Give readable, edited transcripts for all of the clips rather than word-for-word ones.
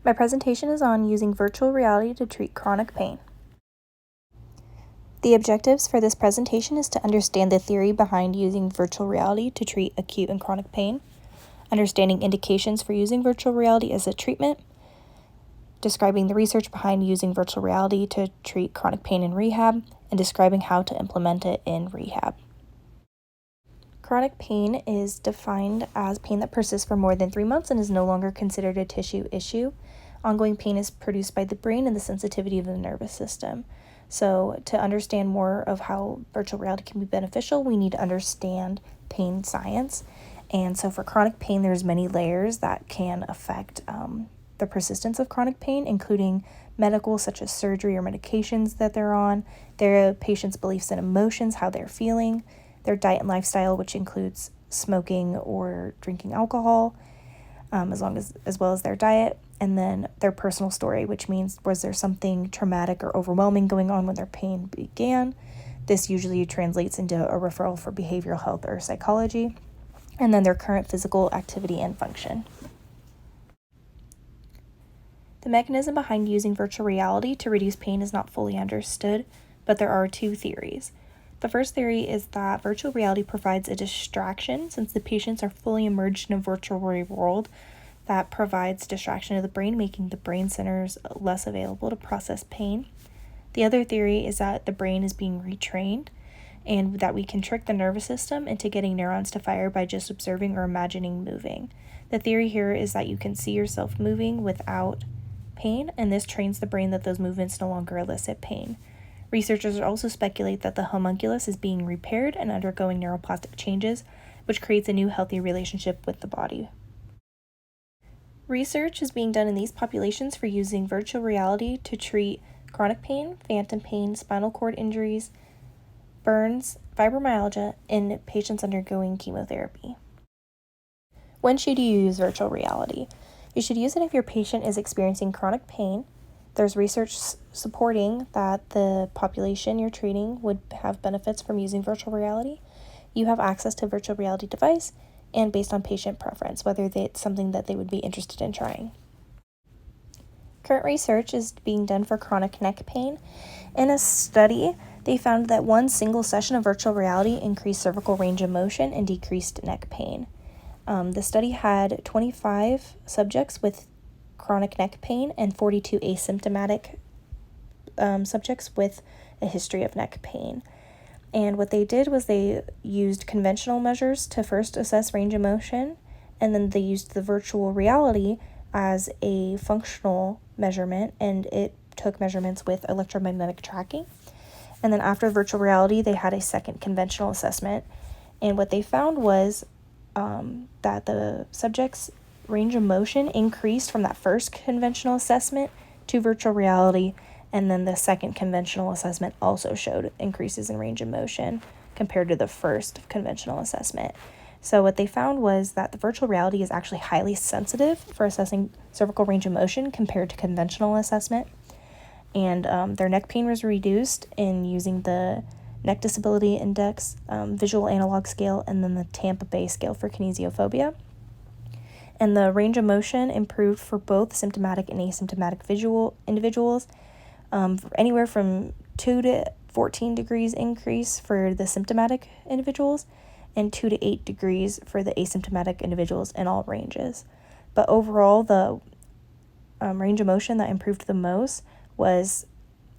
My presentation is on using virtual reality to treat chronic pain. The objectives for this presentation is to understand the theory behind using virtual reality to treat acute and chronic pain, understanding indications for using virtual reality as a treatment, describing the research behind using virtual reality to treat chronic pain in rehab, and describing how to implement it in rehab. Chronic pain is defined as pain that persists for more than 3 months and is no longer considered a tissue issue. Ongoing pain is produced by the brain and the sensitivity of the nervous system. So to understand more of how virtual reality can be beneficial, we need to understand pain science. And so for chronic pain, there's many layers that can affect the persistence of chronic pain, including medical, such as surgery or medications that they're on, their patient's beliefs and emotions, how they're feeling, their diet and lifestyle, which includes smoking or drinking alcohol, as well as their diet, and then their personal story, which means was there something traumatic or overwhelming going on when their pain began. This usually translates into a referral for behavioral health or psychology, and then their current physical activity and function. The mechanism behind using virtual reality to reduce pain is not fully understood, but there are 2 theories. The first theory is that virtual reality provides a distraction since the patients are fully immersed in a virtual world that provides distraction to the brain, making the brain centers less available to process pain. The other theory is that the brain is being retrained and that we can trick the nervous system into getting neurons to fire by just observing or imagining moving. The theory here is that you can see yourself moving without pain, and this trains the brain that those movements no longer elicit pain. Researchers also speculate that the homunculus is being repaired and undergoing neuroplastic changes, which creates a new healthy relationship with the body. Research is being done in these populations for using virtual reality to treat chronic pain, phantom pain, spinal cord injuries, burns, fibromyalgia, in patients undergoing chemotherapy. When should you use virtual reality? You should use it if your patient is experiencing chronic pain. There's research supporting that the population you're treating would have benefits from using virtual reality. You have access to a virtual reality device and based on patient preference, whether it's something that they would be interested in trying. Current research is being done for chronic neck pain. In a study, they found that one single session of virtual reality increased cervical range of motion and decreased neck pain. The study had 25 subjects with chronic neck pain and 42 asymptomatic subjects with a history of neck pain. And what they did was they used conventional measures to first assess range of motion, and then they used the virtual reality as a functional measurement, and it took measurements with electromagnetic tracking. And then after virtual reality, they had a second conventional assessment, and what they found was that the subject's range of motion increased from that first conventional assessment to virtual reality, and then the second conventional assessment also showed increases in range of motion compared to the first conventional assessment. So what they found was that the virtual reality is actually highly sensitive for assessing cervical range of motion compared to conventional assessment, and their neck pain was reduced in using the Neck Disability Index, Visual Analog Scale, and then the Tampa Bay Scale for kinesiophobia. And the range of motion improved for both symptomatic and asymptomatic visual individuals, anywhere from 2 to 14 degrees increase for the symptomatic individuals, and 2 to 8 degrees for the asymptomatic individuals in all ranges. But overall, the range of motion that improved the most was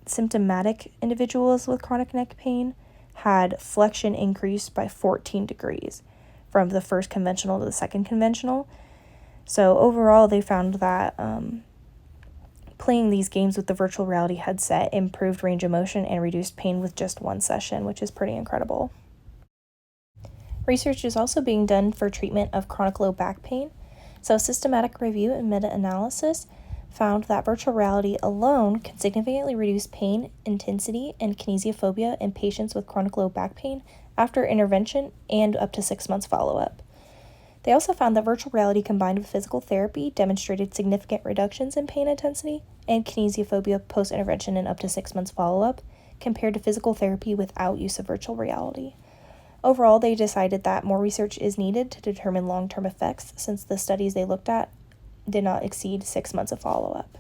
symptomatic individuals with chronic neck pain had flexion increased by 14 degrees from the first conventional to the second conventional. So overall, they found that playing these games with the virtual reality headset improved range of motion and reduced pain with just one session, which is pretty incredible. Research is also being done for treatment of chronic low back pain. So systematic review and meta-analysis found that virtual reality alone can significantly reduce pain, intensity, and kinesiophobia in patients with chronic low back pain after intervention and up to 6 months follow-up. They also found that virtual reality combined with physical therapy demonstrated significant reductions in pain intensity and kinesiophobia post-intervention and up to 6 months follow-up compared to physical therapy without use of virtual reality. Overall, they decided that more research is needed to determine long-term effects since the studies they looked at did not exceed 6 months of follow-up.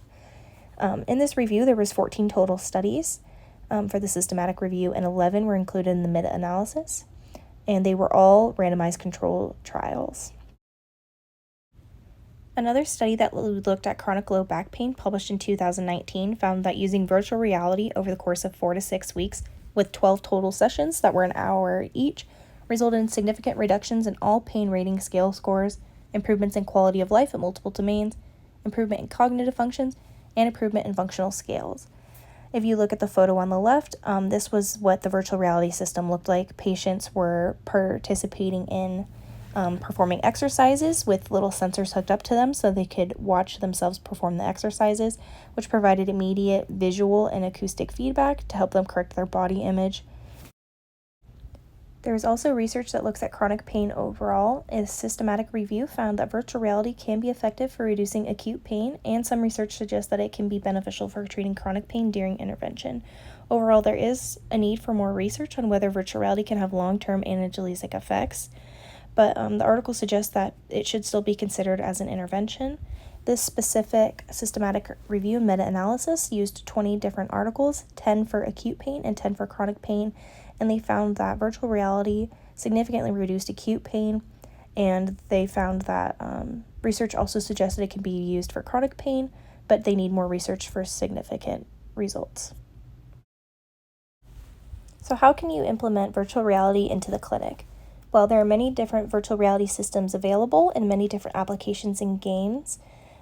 In this review, there was 14 total studies for the systematic review, and 11 were included in the meta-analysis, and they were all randomized control trials. Another study that looked at chronic low back pain, published in 2019, found that using virtual reality over the course of 4 to 6 weeks with 12 total sessions that were an hour each resulted in significant reductions in all pain rating scale scores, improvements in quality of life at multiple domains, improvement in cognitive functions, and improvement in functional scales. If you look at the photo on the left, this was what the virtual reality system looked like. Patients were participating in performing exercises with little sensors hooked up to them so they could watch themselves perform the exercises, which provided immediate visual and acoustic feedback to help them correct their body image. There is also research that looks at chronic pain overall. A systematic review found that virtual reality can be effective for reducing acute pain, and some research suggests that it can be beneficial for treating chronic pain during intervention. Overall, there is a need for more research on whether virtual reality can have long-term analgesic effects, but the article suggests that it should still be considered as an intervention. This specific systematic review and meta-analysis used 20 different articles, 10 for acute pain and 10 for chronic pain, and they found that virtual reality significantly reduced acute pain, and they found that research also suggested it can be used for chronic pain, but they need more research for significant results. So how can you implement virtual reality into the clinic? Well, there are many different virtual reality systems available and many different applications and games.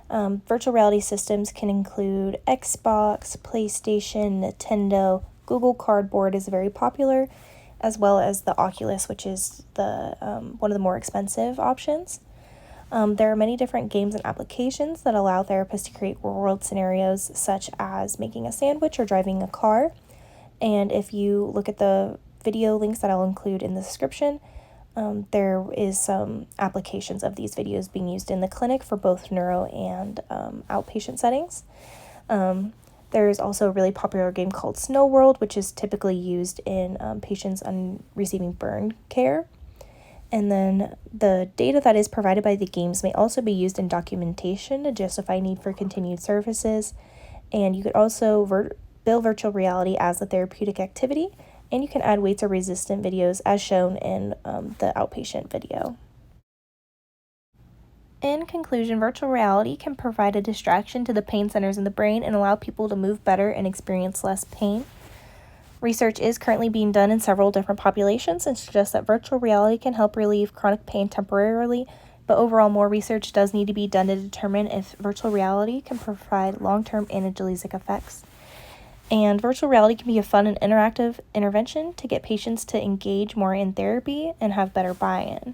Virtual reality systems can include Xbox, PlayStation, Nintendo. Google Cardboard is very popular, as well as the Oculus, which is the one of the more expensive options. There are many different games and applications that allow therapists to create real-world scenarios, such as making a sandwich or driving a car. And if you look at the video links that I'll include in the description, there is some applications of these videos being used in the clinic for both neuro and outpatient settings. There's also a really popular game called Snow World, which is typically used in patients receiving burn care. And then the data that is provided by the games may also be used in documentation to justify need for continued services. And you could also bill virtual reality as a therapeutic activity, and you can add weights or resistant videos as shown in the outpatient video. In conclusion, virtual reality can provide a distraction to the pain centers in the brain and allow people to move better and experience less pain. Research is currently being done in several different populations and suggests that virtual reality can help relieve chronic pain temporarily, but overall more research does need to be done to determine if virtual reality can provide long-term analgesic effects. And virtual reality can be a fun and interactive intervention to get patients to engage more in therapy and have better buy-in.